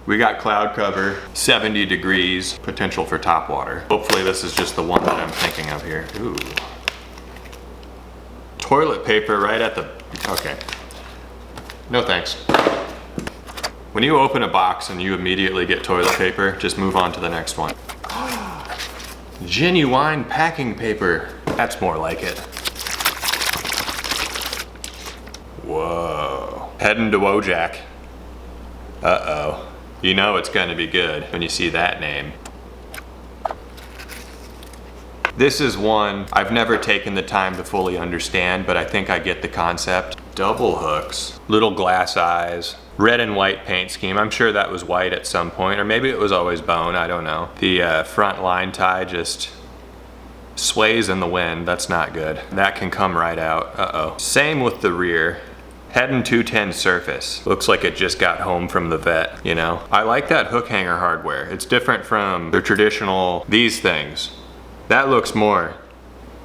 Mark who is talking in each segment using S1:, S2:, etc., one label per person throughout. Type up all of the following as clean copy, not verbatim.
S1: We got cloud cover, 70 degrees, potential for top water. Hopefully this is just the one that I'm thinking of here. Ooh. Toilet paper right at the, okay. No thanks. When you open a box and you immediately get toilet paper, just move on to the next one. Genuine packing paper. That's more like it. Whoa. Heddon Surface. Uh-oh. You know it's gonna be good when you see that name. This is one I've never taken the time to fully understand, but I think I get the concept. Double hooks, little glass eyes, red and white paint scheme. I'm sure that was white at some point, or maybe it was always bone, I don't know. The front line tie just sways in the wind. That's not good. That can come right out. Uh-oh. Same with the rear. Heddon 210 Surface. Looks like it just got home from the vet, you know? I like that hook hanger hardware. It's different from the traditional, these things. That looks more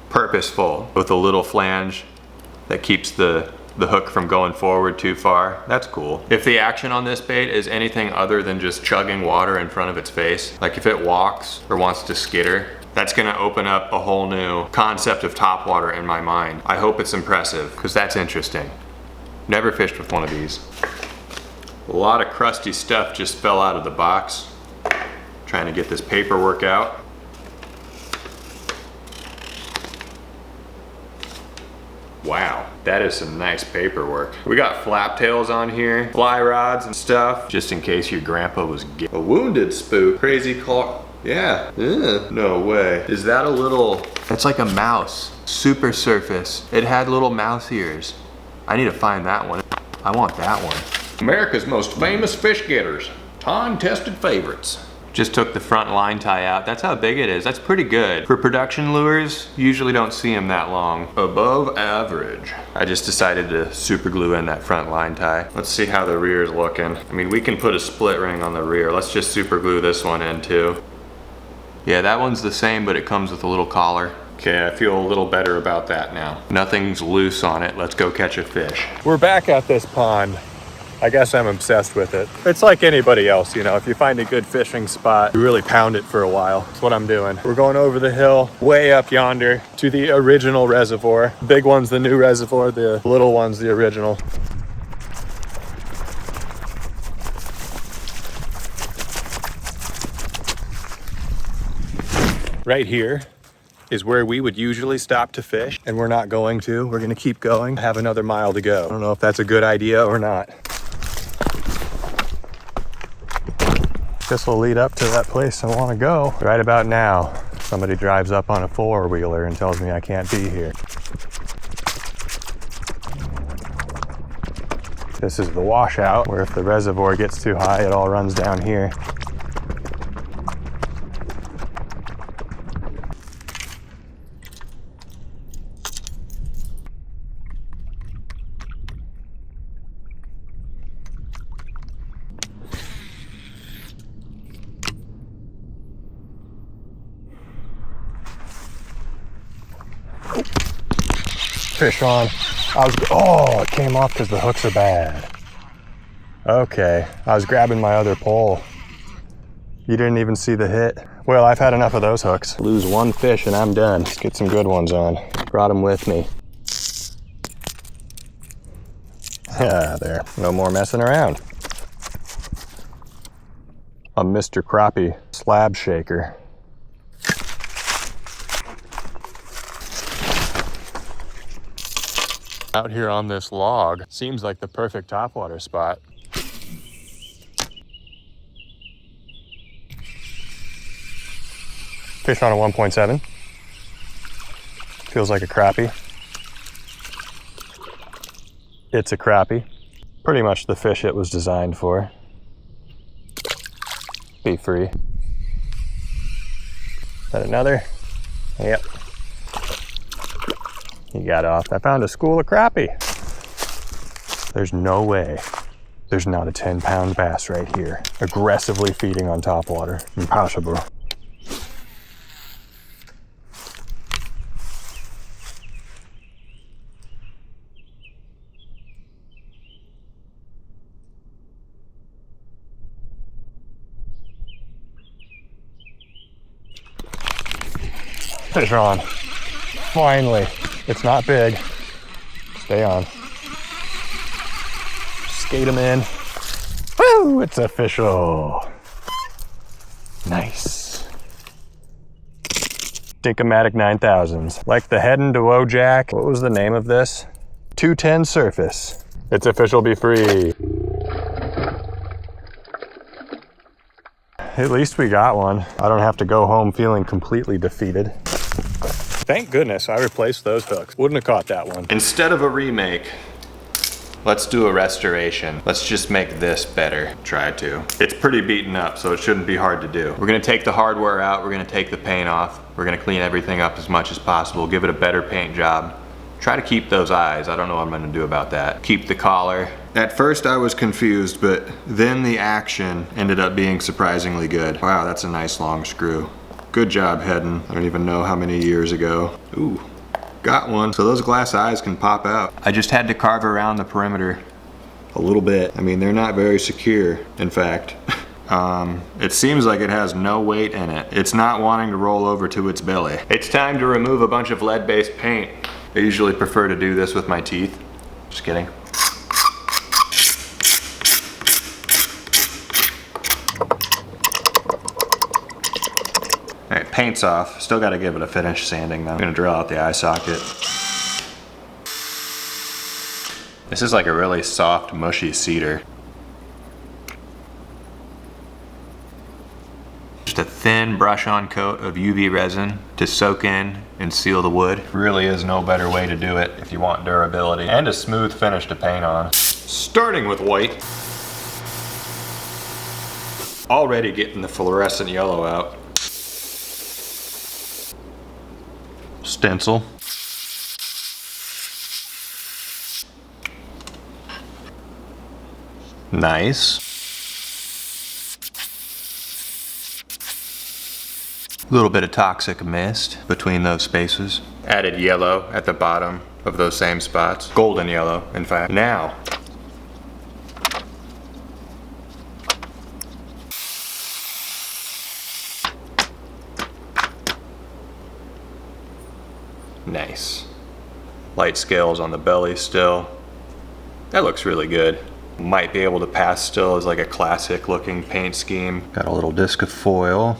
S1: purposeful with a little flange that keeps the hook from going forward too far. That's cool. If the action on this bait is anything other than just chugging water in front of its face, like if it walks or wants to skitter, that's gonna open up a whole new concept of topwater in my mind. I hope it's impressive, because that's interesting. Never fished with one of these. A lot of crusty stuff just fell out of the box. Trying to get this paperwork out. Wow, that is some nice paperwork. We got flap tails on here, fly rods and stuff, just in case your grandpa was a wounded spook. Crazy claw. Yeah, no way. Is that a little, that's like a mouse. Super Surface. It had little mouse ears. I need to find that one. I want that one. America's most famous fish getters. Time-tested favorites. Just took the front line tie out. That's how big it is. That's pretty good. For production lures, usually don't see them that long. Above average. I just decided to super glue in that front line tie. Let's see how the rear is looking. I mean, we can put a split ring on the rear. Let's just super glue this one in too. Yeah, that one's the same, but it comes with a little collar. Okay, I feel a little better about that now. Nothing's loose on it. Let's go catch a fish. We're back at this pond. I guess I'm obsessed with it. It's like anybody else, you know, if you find a good fishing spot, you really pound it for a while. That's what I'm doing. We're going over the hill, way up yonder to the original reservoir. Big one's the new reservoir, the little one's the original. Right here is where we would usually stop to fish, and we're not going to. We're gonna keep going. I have another mile to go. I don't know if that's a good idea or not. This will lead up to that place I want to go. Right about now, somebody drives up on a four-wheeler and tells me I can't be here. This is the washout, where if the reservoir gets too high, it all runs down here. Fish on. Oh, it came off because the hooks are bad. Okay, I was grabbing my other pole. You didn't even see the hit. Well, I've had enough of those hooks. Lose one fish and I'm done. Let's get some good ones on. Brought them with me. Yeah, there. No more messing around. A Mr. Crappie slab shaker. Out here on this log seems like the perfect topwater spot. Fish on a 1.7. Feels like a crappie. It's a crappie. Pretty much the fish it was designed for. Be free. Is that another? Yep. He got off. I found a school of crappie. There's no way there's not a 10-pound bass right here, aggressively feeding on topwater. Impossible. Fish on. Finally. It's not big. Stay on. Skate him in. Woo! It's official. Nice. Dinkomatic 9000s. Like the Heddon Jack. What was the name of this? 210 Surface. It's official, be free. At least we got one. I don't have to go home feeling completely defeated. Thank goodness I replaced those hooks. Wouldn't have caught that one. Instead of a remake, let's do a restoration. Let's just make this better. Try to. It's pretty beaten up, so it shouldn't be hard to do. We're gonna take the hardware out, we're gonna take the paint off, we're gonna clean everything up as much as possible, give it a better paint job. Try to keep those eyes. I don't know what I'm gonna do about that. Keep the collar. At first I was confused, but then the action ended up being surprisingly good. Wow, that's a nice long screw. Good job, Heddon. I don't even know how many years ago. Ooh, got one. So those glass eyes can pop out. I just had to carve around the perimeter a little bit. I mean, they're not very secure, in fact. It seems like it has no weight in it. It's not wanting to roll over to its belly. It's time to remove a bunch of lead-based paint. I usually prefer to do this with my teeth. Just kidding. All right, paint's off. Still gotta give it a finish sanding though. I'm gonna drill out the eye socket. This is like a really soft, mushy cedar. Just a thin brush-on coat of UV resin to soak in and seal the wood. Really is no better way to do it if you want durability and a smooth finish to paint on. Starting with white. Already getting the fluorescent yellow out. Stencil. Nice. A little bit of toxic mist between those spaces. Added yellow at the bottom of those same spots. Golden yellow, in fact. Now, nice. Light scales on the belly still. That looks really good. Might be able to pass still as like a classic looking paint scheme. Got a little disc of foil.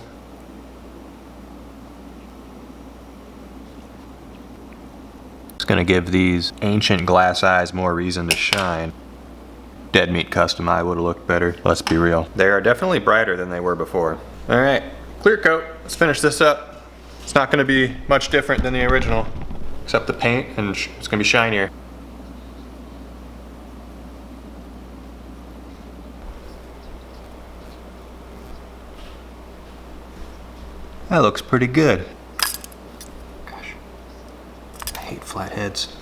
S1: It's gonna give these ancient glass eyes more reason to shine. Dead Meat Custom Eye would have looked better. Let's be real. They are definitely brighter than they were before. All right, clear coat. Let's finish this up. It's not gonna be much different than the original, except the paint, and it's gonna be shinier. That looks pretty good. Gosh, I hate flatheads.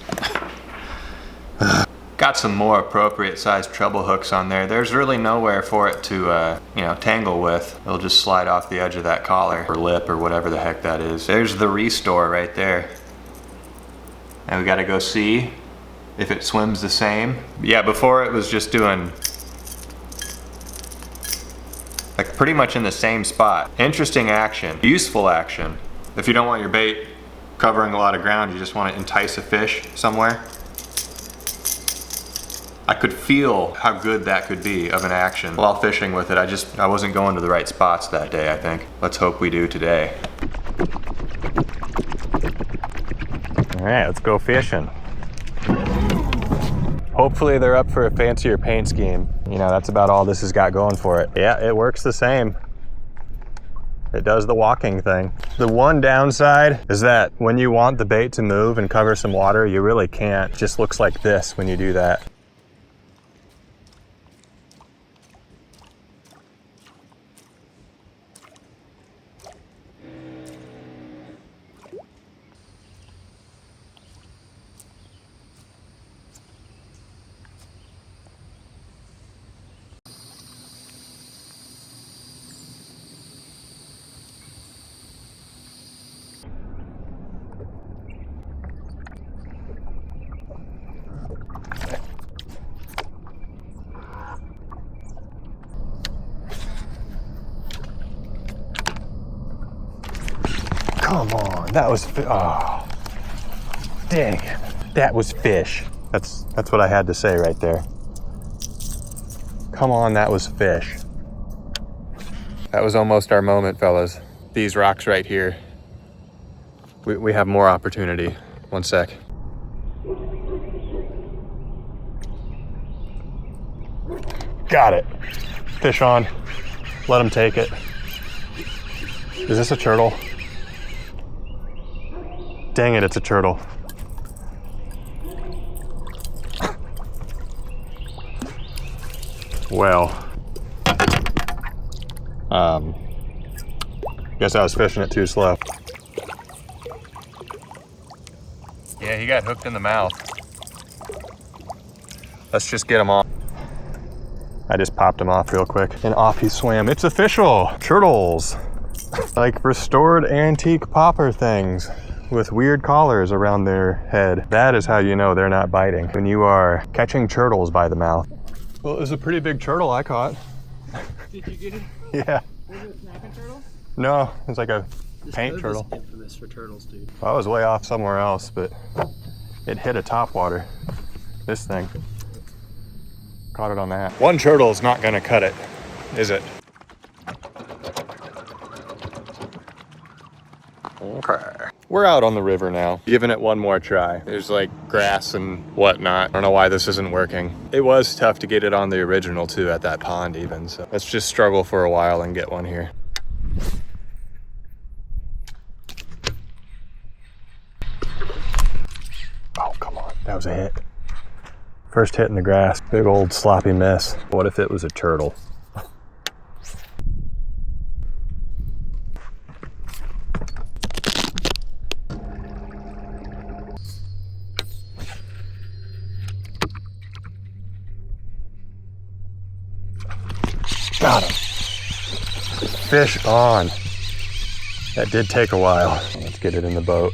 S1: Got some more appropriate sized treble hooks on there. There's really nowhere for it to, tangle with. It'll just slide off the edge of that collar or lip or whatever the heck that is. There's the restore right there. And we gotta go see if it swims the same. Yeah, before it was just doing like pretty much in the same spot. Interesting action, useful action. If you don't want your bait covering a lot of ground, you just want to entice a fish somewhere. I could feel how good that could be of an action while fishing with it. I wasn't going to the right spots that day, I think. Let's hope we do today. All right, let's go fishing. Hopefully they're up for a fancier paint scheme. You know, that's about all this has got going for it. Yeah, it works the same. It does the walking thing. The one downside is that when you want the bait to move and cover some water, you really can't. It just looks like this when you do that. Come on, that was, oh, dang it. That was fish. That's what I had to say right there. Come on, that was fish. That was almost our moment, fellas. These rocks right here. We have more opportunity. One sec. Got it. Fish on. Let him take it. Is this a turtle? Dang it, it's a turtle. Well, guess I was fishing it too slow. Yeah, he got hooked in the mouth. Let's just get him off. I just popped him off real quick and off he swam. It's official, turtles. Like restored antique popper things with weird collars around their head. That is how you know they're not biting, when you are catching turtles by the mouth. Well, it was a pretty big turtle I caught.
S2: Did you get it?
S1: Yeah.
S2: Was it a snapping turtle?
S1: No, it's like a paint turtle.
S2: This infamous for turtles, dude.
S1: I was way off somewhere else, but it hit a topwater. This thing. Caught it on that. One turtle's not gonna cut it, is it? Okay. We're out on the river now, giving it one more try. There's like grass and whatnot. I don't know why this isn't working. It was tough to get it on the original too at that pond even, so let's just struggle for a while and get one here. Oh, come on, that was a hit. First hit in the grass, big old sloppy mess. What if it was a turtle? Got him. Fish on. That did take a while. Let's get it in the boat.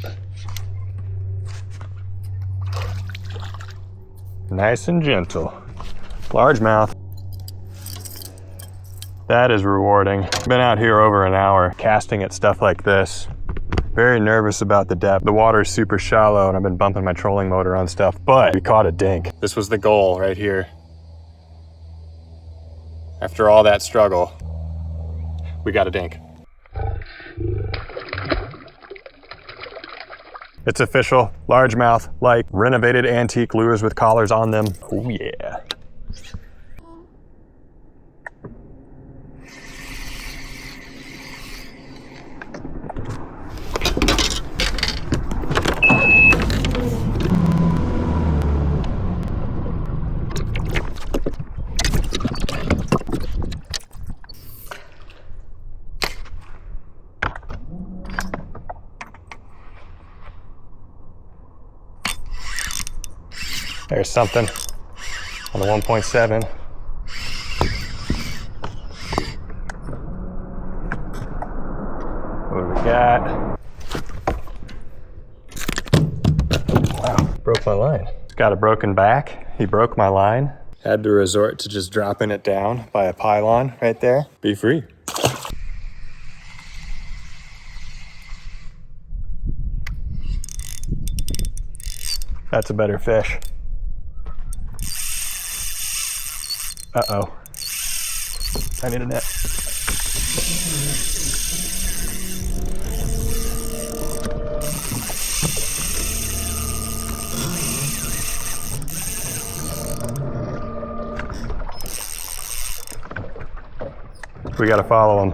S1: Nice and gentle. Largemouth. That is rewarding. Been out here over an hour casting at stuff like this. Very nervous about the depth. The water is super shallow and I've been bumping my trolling motor on stuff, but we caught a dink. This was the goal right here. After all that struggle, we got a dink. It's official, largemouth, like renovated antique lures with collars on them. Oh yeah. There's something on the 1.7. What do we got? Wow, broke my line. It's got a broken back. He broke my line. Had to resort to just dropping it down by a pylon right there. Be free. That's a better fish. Uh-oh. I need a net. We gotta follow him.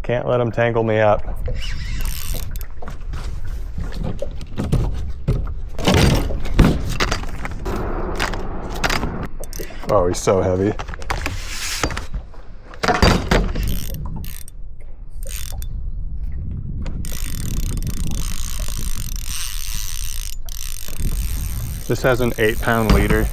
S1: Can't let him tangle me up. Oh, he's so heavy. This has an 8-pound leader.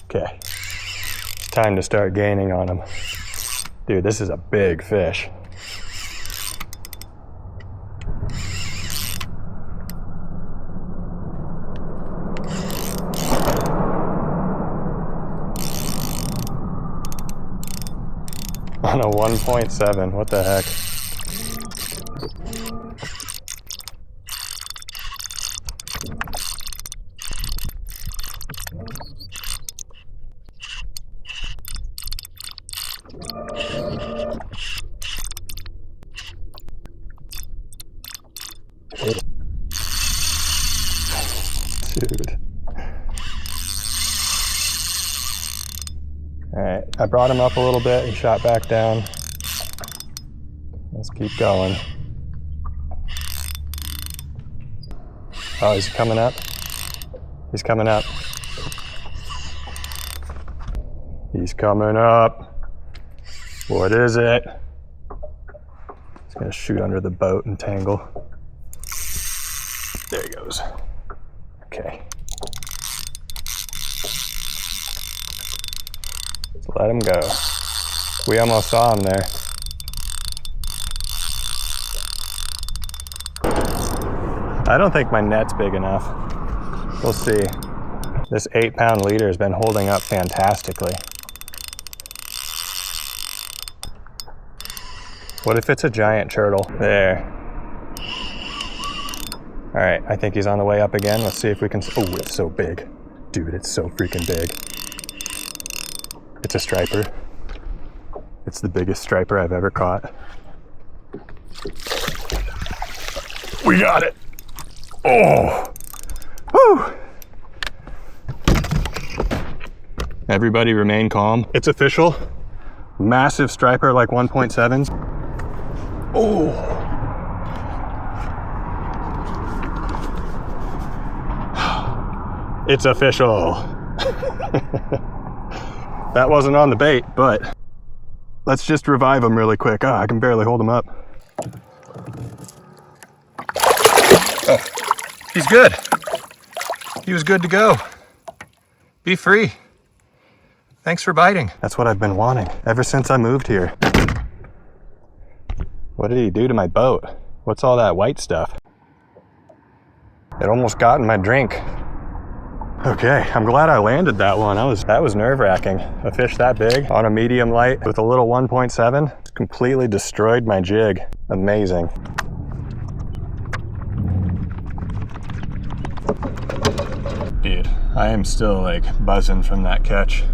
S1: Okay, it's time to start gaining on him. Dude, this is a big fish.
S3: On a 1.7, what the heck? Dude. All right, I brought him up a little bit. He shot back down. Let's keep going. Oh, is he coming up? He's coming up. He's coming up. What is it? He's gonna shoot under the boat and tangle. There he goes. Okay. Let's let him go. We almost saw him there. I don't think my net's big enough. We'll see. This 8-pound leader has been holding up fantastically. What if it's a giant turtle? There. All right, I think he's on the way up again. Let's see if we can, oh, it's so big. Dude, it's so freaking big. It's a striper. It's the biggest striper I've ever caught. We got it. Oh, woo. Everybody remain calm. It's official. Massive striper, like 1.7s. Oh. It's official. That wasn't on the bait, but let's just revive him really quick. I can barely hold him up. Oh, he's good. He was good to go. Be free. Thanks for biting. That's what I've been wanting ever since I moved here. What did he do to my boat? What's all that white stuff? It almost got in my drink. Okay, I'm glad I landed that one. That was nerve-wracking. A fish that big on a medium light with a little 1.7 completely destroyed my jig. Amazing. Dude, I am still like buzzing from that catch.